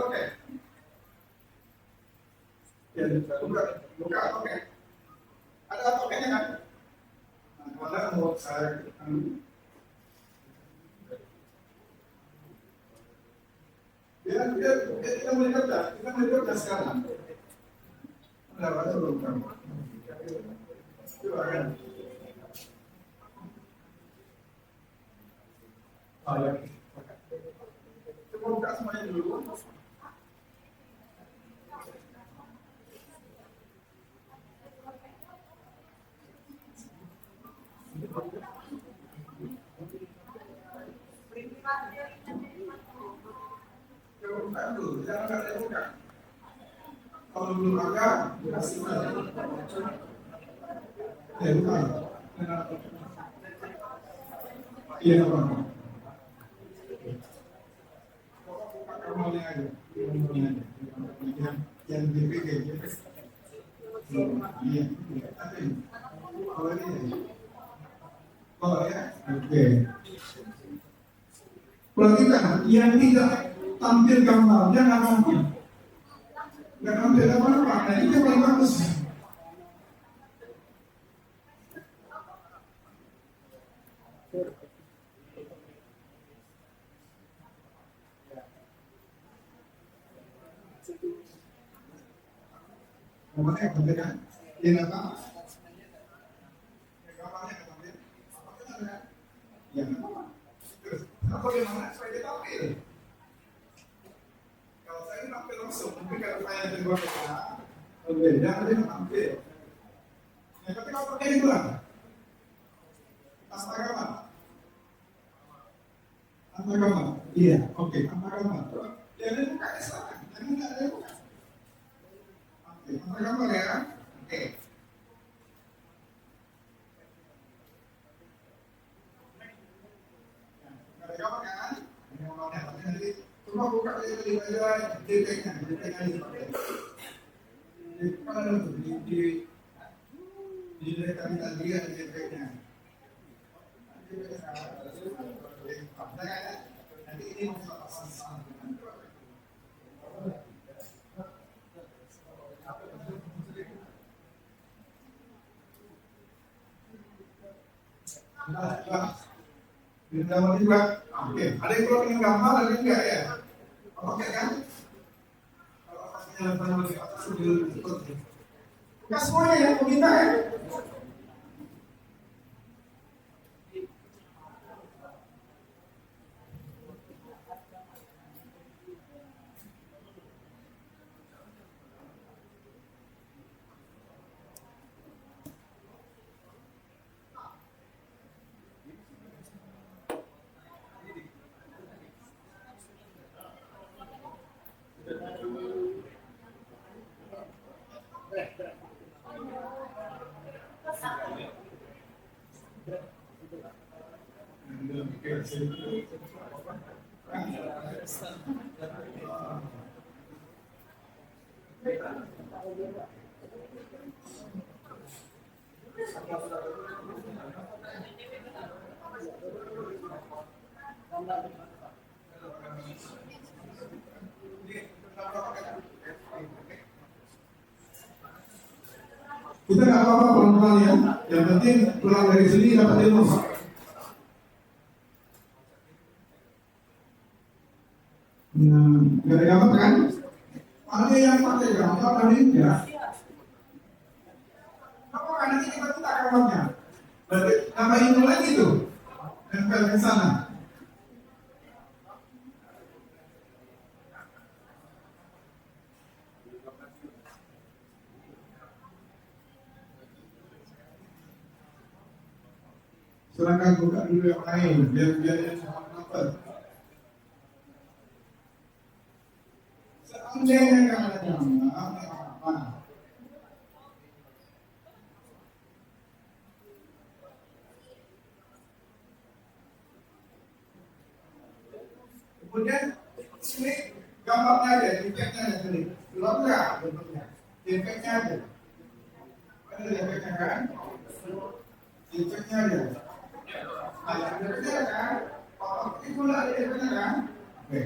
buka otoket ada otoketnya kan mana mau saya kita melihat sekarang ada apa belum kamu oh ya coba buka semuanya dulu. Jangan ada yang buka. Kalau belum ada, kasih aja. Ya buka. Iya Pak. Kamu aja. Yang DPG. Iya. Oh ini. Oh ya. Oke. Perhatikan, yang tidak tampil gambarnya nggak tampil. Nggak tampil apa-apa. Nah ini yang paling bagus. Gambarnya nggak tampil kan? Ini apa? Gambarnya nggak tampil. Ya nggak apa-apa. Terus, bagaimana supaya dia tampil? Kalau saya tampil langsung, mungkin kalau saya kedua kita berbeda, dia tampil. Ya, tapi kalau pakai itu lah, astagama, iya, oke, astagama. Jadi buka Islam, jadi nggak ada buka. Oke, astagama ya, oke. Astagama kan? Jadi cuma buka di DP-nya di kami tadi ada DP-nya. Nanti ini mau pasang gambar juga. Oke, ada yang perlu dengan gambar, ada yang enggak ya? Oke kan? Kalau pastinya lebih atas lebih buka semuanya ya, peminta ya. Kita nggak apa-apa pelan-pelan ya. Yang penting pulang dari sini dapat ilmu. Nah, nggak ada gambar kan? Ada yang pakai gambar, ada yang enggak. Apa kan nanti kita minta gambarnya? Berarti nambahin dulu lagi tuh. Nempel ke sana. Silakan buka dulu yang lain, biar yang sama dapat. Seandainya nggak ada gambar, nggak apa-apa. Kemudian sini gambarnya aja, efeknya aja sini. Belum nggak bentuknya, efeknya aja. Ada efeknya kan? Efeknya aja. Nah, yang efeknya kan? Kalau itu ada efeknya kan? Oke.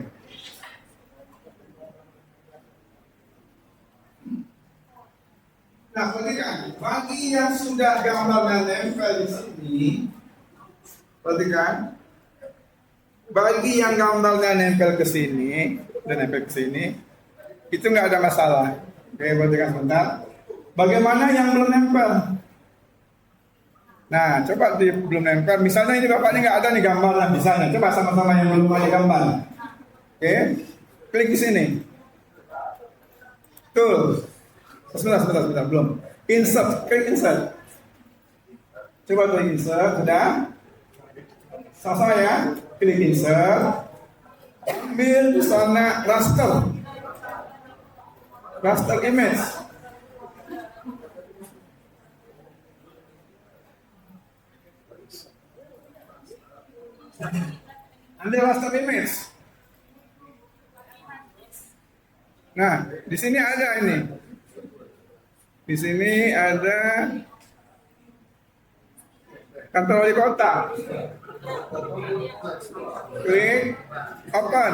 Nah, perhatikan, bagi yang sudah gambarnya nempel di sini, perhatikan, bagi yang gambarnya nempel ke sini dan nempel ke sini, itu nggak ada masalah. Oke, perhatikan sebentar. Bagaimana yang belum nempel? Nah, coba di belum nempel. Misalnya ini bapaknya nggak ada nih gambarnya, misalnya. Coba sama-sama yang belum ada gambar. Oke, klik di sini. Tuh. Sebentar, belum. Insert, klik insert. Coba klik insert, sudah. Sama ya, klik insert. Ambil di sana raster image. Ambil raster image. Nah, di sini ada ini. Di sini ada kantor wali kota. Klik open.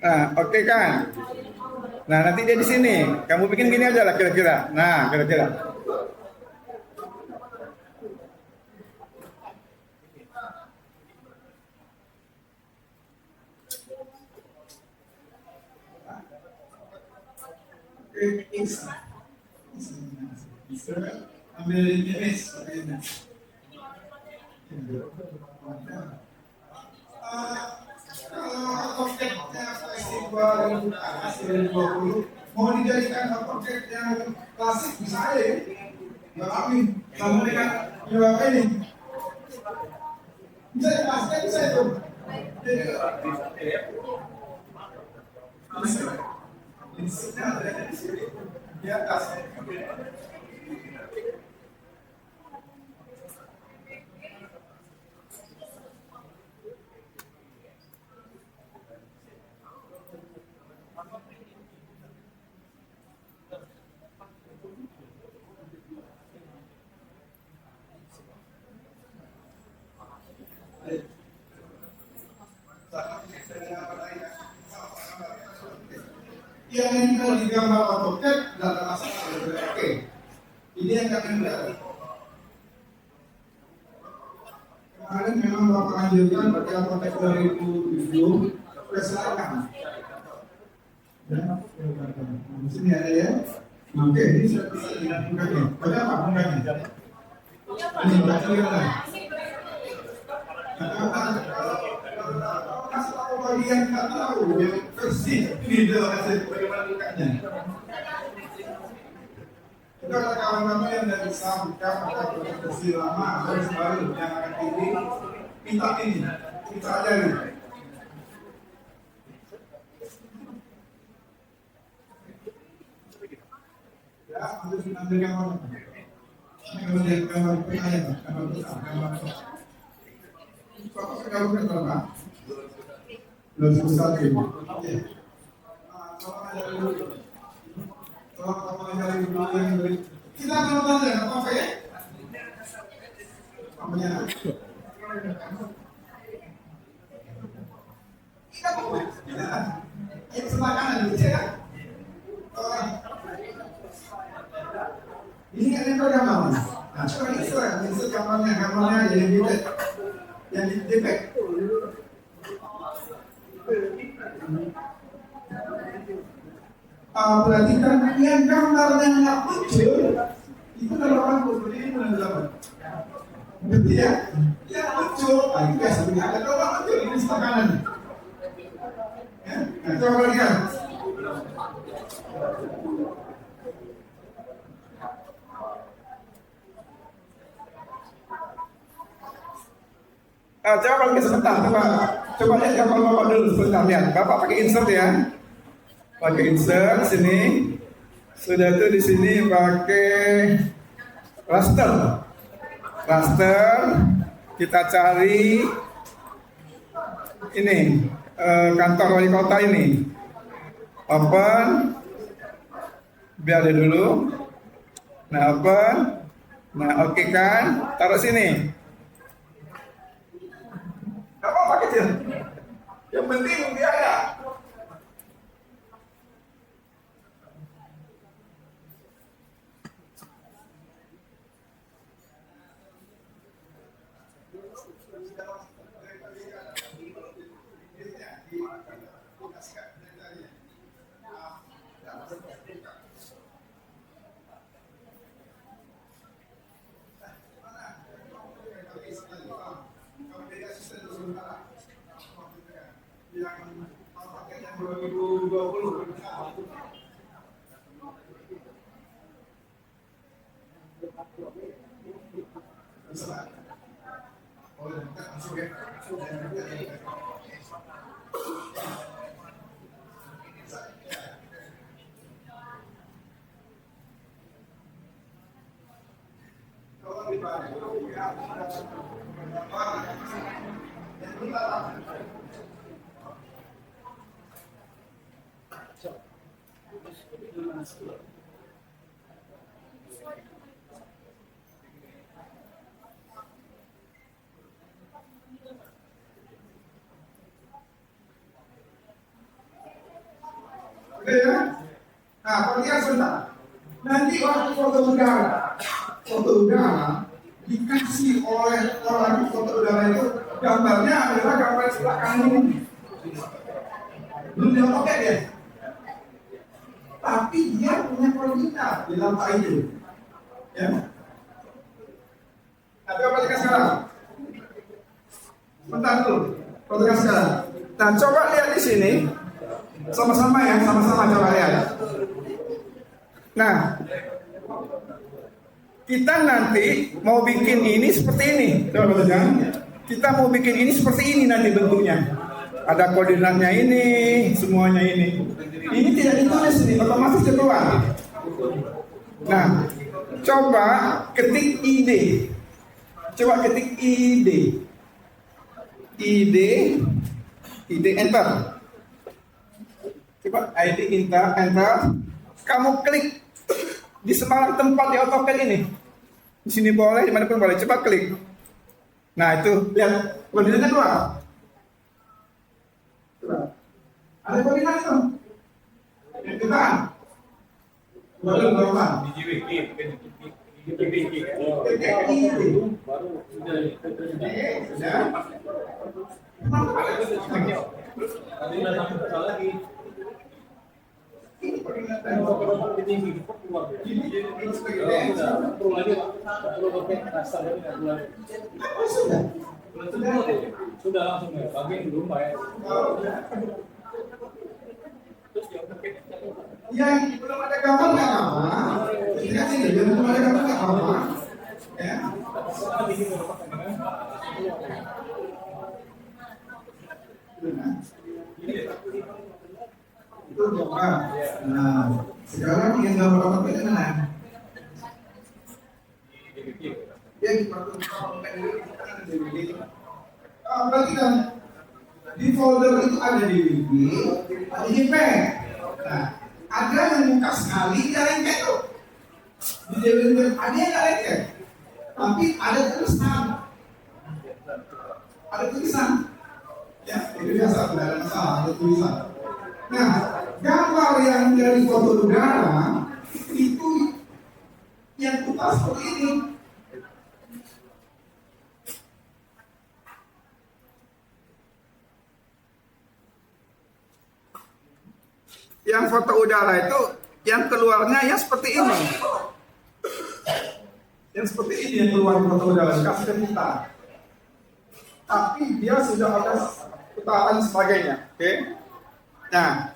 Nah, oke kan? Nah, nanti dia di sini. Kamu bikin gini aja lah kira-kira. Nah, kira-kira. Ambil image seperti ini. Kalau objeknya festival hasil 20 mau dijadikan objek yang klasik bisa aja ya. Nggak kami, kamu dengan apa ini? Bisa dipaskan bisa itu. Insinya ada di sini di atas. Yang nempel di gambar AutoCAD tidak ada masalah. Oke, ini yang kami lihat. Kemarin memang Bapak anjurkan pada AutoCAD 2007 keselatan. Di sini ada ya. Oke, ini sudah bisa dilakukan. Pada apa bunganya? Ini baca lihat. Kasih tahu bagian tak tahu yang bersih video hasil bagaimana bukanya. Kita ada kawan-kawan yang dari Samka atau bersih lama harus baru yang akan ini minta ini kita ajari. Ya, ambil gambar. Kemudian gambar penanya, gambar besar, gambar besar. Kalau gambar berapa? Belum besar ini. Kita akan belajar apa ya? Namanya. Kita mau. Ya, sebelah kanan ya. Nah, coba insert gambarnya jadi delete, yang di delete. Perhatikan yang gambarnya nggak muncul, itu kalau orang seperti ini menandakan. Betul ya? Yang muncul, itu biasa begini. Ada kalau muncul ini sebelah kanan. Ya, nah, coba lihat. Coba pakai sebentar, coba lihat gambar bapak dulu sebentar, lihat. Bapak pakai insert ya, pakai insert sini. Sudah tuh di sini pakai raster. Kita cari ini kantor wali kota ini. Open, biar ada dulu. Nah open, nah oke kan, taruh sini. Gak apa-apa kecil. Yang penting dia ada. Oke ya. Nah, perhatikan sebentar. Nanti waktu foto udara dikasih oleh orang foto udara itu gambarnya adalah gambar sebelah kanan ini. Belum diotok ya? Tapi dia punya koordinat di lantai itu. Ya. Nah, coba perhatikan sekarang. Bentar dulu. Perhatikan sekarang. Nah, coba lihat di sini. Sama-sama ya, sama-sama coba lihat. Nah, kita nanti mau bikin ini seperti ini. Coba perhatikan. Kita mau bikin ini seperti ini nanti bentuknya. Ada koordinatnya ini, semuanya ini. Ini tidak ditulis ini, otomatis keluar. Nah, coba ketik ide. Coba ketik ide. Ide enter. Coba ID enter. Kamu klik di sembarang tempat di AutoCAD ini. Di sini boleh, di mana pun boleh. Coba klik. Nah itu lihat koordinatnya keluar. Coba. Ada koordinat itu. Yang kita. Belum berapa? Sudah langsung ya, bagian belum Pak ya. Yang belum ada gambar nggak apa-apa. Kita sini belum ada gambar nggak apa-apa. Ya. Itu gambar. Nah, sekarang yang gambar apa itu mana? Ya di berarti kan di folder itu ada DVD, ada JPEG. Nah, ada yang buka sekali nggak lengket tuh. Di DVD ada yang nggak lengket, tapi ada tulisan. Ada tulisan. Ya, itu biasa, tidak ada masalah, ada tulisan. Nah, gambar yang dari foto udara itu yang putar seperti ini. Yang foto udara itu yang keluarnya ya seperti ini. Yang seperti ini yang keluar foto udara kasih ke kita. Tapi dia sudah ada putaran sebagainya. Oke. Nah,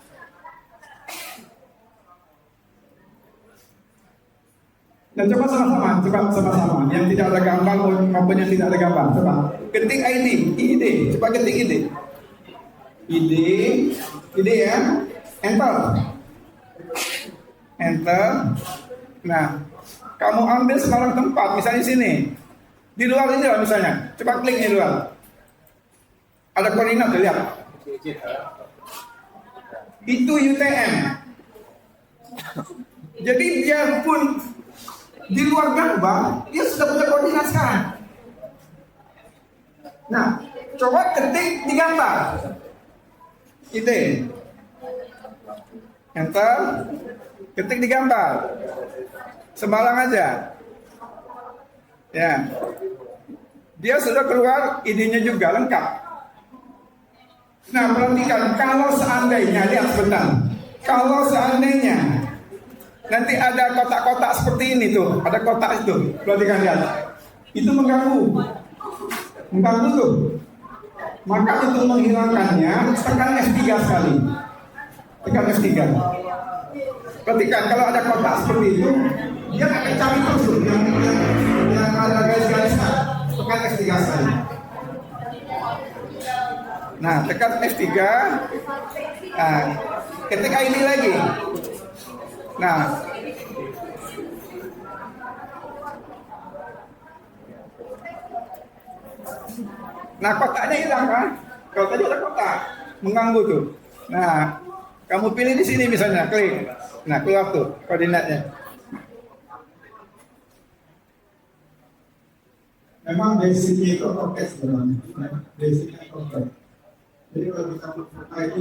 dan coba sama-sama, yang tidak ada gambar maupun yang tidak ada gambar. Coba ketik ID, coba ketik ID ya, enter. Nah, kamu ambil sekarang tempat, misalnya sini, di luar ini lah misalnya, coba klik di luar. Ada koordinat, lihat. Itu UTM. Jadi dia pun di luar gambar, dia sudah punya koordinat sekarang. Nah, coba ketik di gambar. Enter, ketik di gambar. Sembarang aja. Ya. Dia sudah keluar idenya juga lengkap. Nah, perhatikan kalau seandainya, lihat sebentar. Kalau seandainya nanti ada kotak-kotak seperti ini tuh, ada kotak itu, perhatikan lihat. Itu mengganggu tuh. Maka untuk menghilangkannya, tekan F3 sekali. Tekan F3. Perhatikan kalau ada kotak seperti itu, dia akan cari terus tuh, yang ada garis-garisnya. Tekan F3 sekali. Nah, tekan F3. Nah, ketika ini lagi. Nah, kotaknya hilang kan? Kalau tadi ada kotak, mengganggu tuh. Nah, kamu pilih di sini misalnya, klik. Nah, keluar tuh koordinatnya. Memang basicnya itu orkes sebenarnya. Basicnya orkes. Jadi kalau kita itu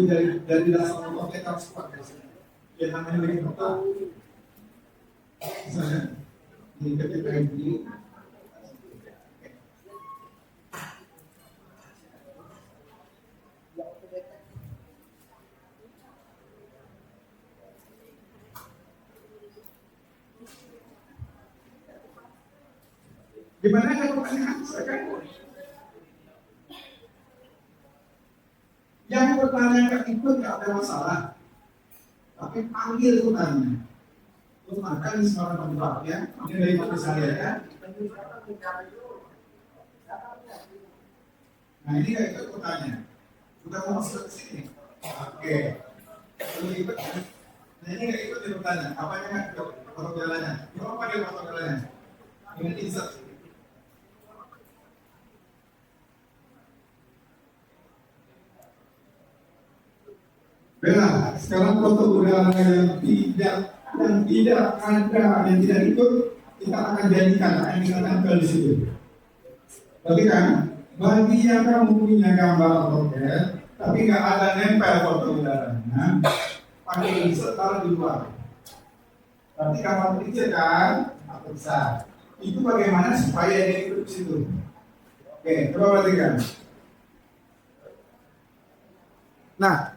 dari dasar orkes harus kuat basicnya. Ya namanya dari foto. Misalnya, ini ketika ini. Gimana kalau pertanyaan saya? Yang pertanyaan itu tidak ada masalah, tapi panggil tanya. Terus makan di semua tempat ya. Ini dari foto saya ya. Nah ini kayak itu pertanyaan. Sudah mau masuk ke sini. Oke. Lalu ikut. Nah ini kayak itu pertanyaan. Apa yang foto jalannya? Gimana pakai foto jalannya? Dengan insert. Benar, sekarang foto udara yang tidak ada, yang tidak ikut, kita akan jadikan, akan kita tempel di situ. Tapi kan, bagi yang kamu punya gambar orkes, tapi nggak ada nempel foto udaranya, pakai insert taruh di luar. Tapi kamar kecil kan, atau besar. Itu bagaimana supaya dia ikut di situ? Oke, coba perhatikan. Nah,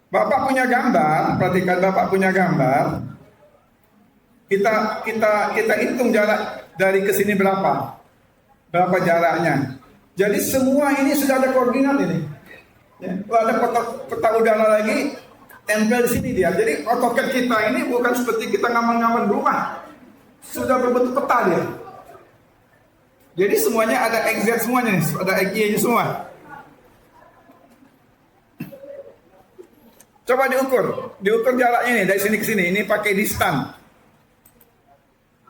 Bapak punya gambar, perhatikan Bapak punya gambar. Kita hitung jarak dari ke sini berapa jaraknya. Jadi semua ini sudah ada koordinat ini. Ya, kalau ada peta udara lagi, tempel di sini dia. Jadi AutoCAD kita ini bukan seperti kita ngaman-ngaman rumah, sudah berbentuk peta dia. Jadi semuanya ada XZ semuanya, ada XY nya semua. Coba diukur jaraknya nih dari sini ke sini. Ini pakai distan.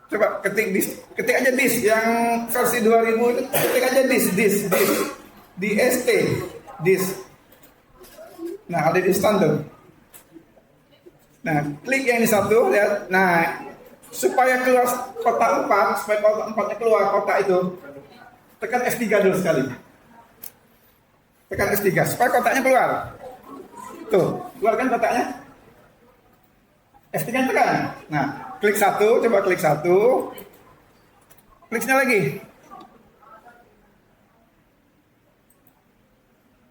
Coba ketik aja dis yang versi 2000 itu, ketik aja dis dis. Nah ada distan tuh. Nah klik yang ini satu, lihat. Nah supaya keluar kotak 4, supaya kotak 4-nya keluar kotak itu, tekan F3 dulu sekali. Tekan F3 supaya kotaknya keluar. Tuh, keluarkan kotaknya. F3 tekan. Nah, klik satu, coba klik satu. Kliknya lagi.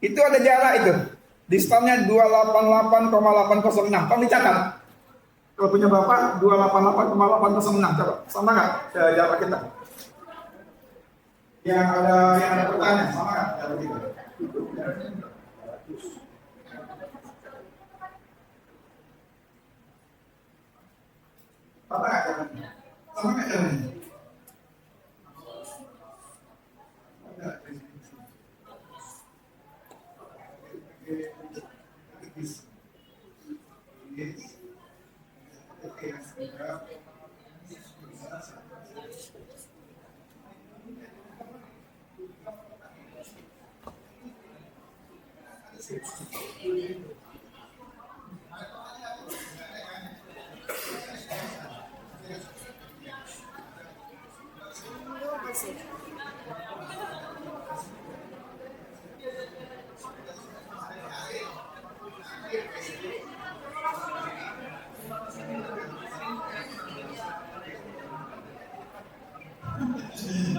Itu ada jarak itu. Distannya 288,806. Tolong dicatat. Kalau punya Bapak 288,806. Coba sama nggak jarak kita? Yang ada pertanyaan sama nggak jarak kita? Apa nggak jaraknya? Sama nggak jaraknya?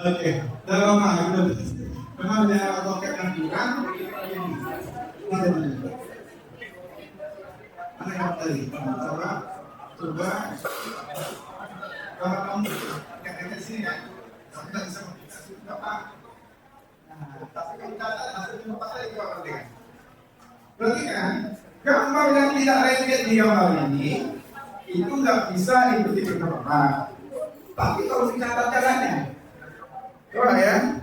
Oke, dalam hal itu memang dia roket yang bukan mana yang tadi? Coba kalau kamu yang di sini kan, kita bisa apa? Tapi kalau kita hasil pakai itu apa kan? Berarti kan gambar yang tidak relate di gambar ini itu nggak bisa ikuti perkembangan. Tapi kalau dicatat caranya, coba ya.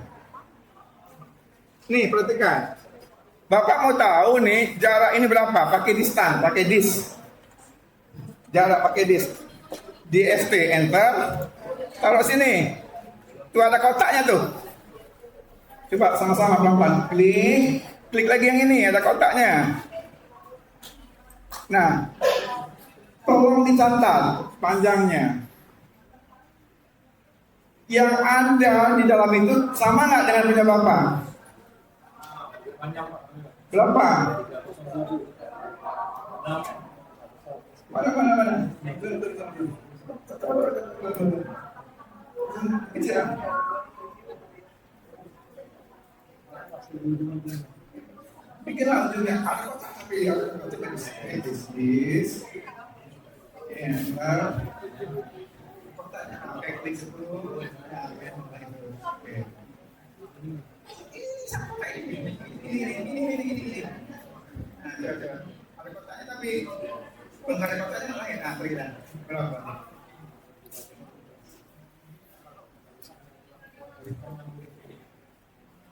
Nih perhatikan. Bapak mau tahu nih jarak ini berapa? Pakai distan, pakai dis. Jarak pakai dis. DST enter. Taruh sini. Tuh ada kotaknya tuh. Coba sama-sama pelan-pelan. Klik lagi yang ini ada kotaknya. Nah, tolong dicatat panjangnya. Yang ada di dalam itu sama nggak dengan punya Bapak? Berapa? Mana? Kecil. Pikirlah juga ada kotak tapi ada kotak this. Klik 10. Ini. Ada kotaknya tapi kalau nggak ada kotaknya lain. Nah, berikan berapa?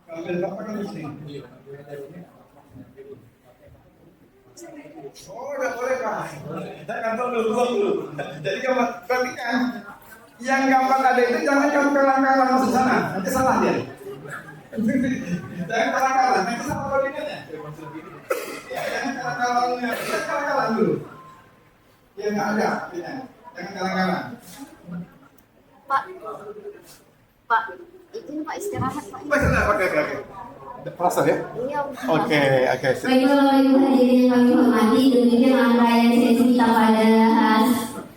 Kalau berapa kan di sini? Oh, udah boleh Pak. Kita kantor dulu. Jadi kamu perhatikan. Yang gambar ada itu jangan kamu kalang-kalang masuk sana, nanti salah dia. Jangan kalang-kalang, nanti salah koordinatnya. Jangan kalang-kalang dulu. Ya nggak ada, jangan kalang-kalang. Pak, izin Pak istirahat Pak. Oke. Proses ya? Iya. Oke. Baiklah, Ibu hadirin yang kami hormati, demikian rangkaian sesi kita pada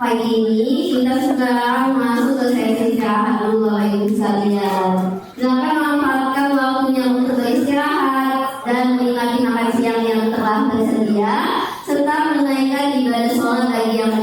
pagi ini. Kita sekarang masuk ke sesi istirahat dulu, Ibu sekalian. Silakan manfaatkan waktunya untuk beristirahat dan menikmati makan siang yang telah tersedia, serta menunaikan ibadah sholat bagi yang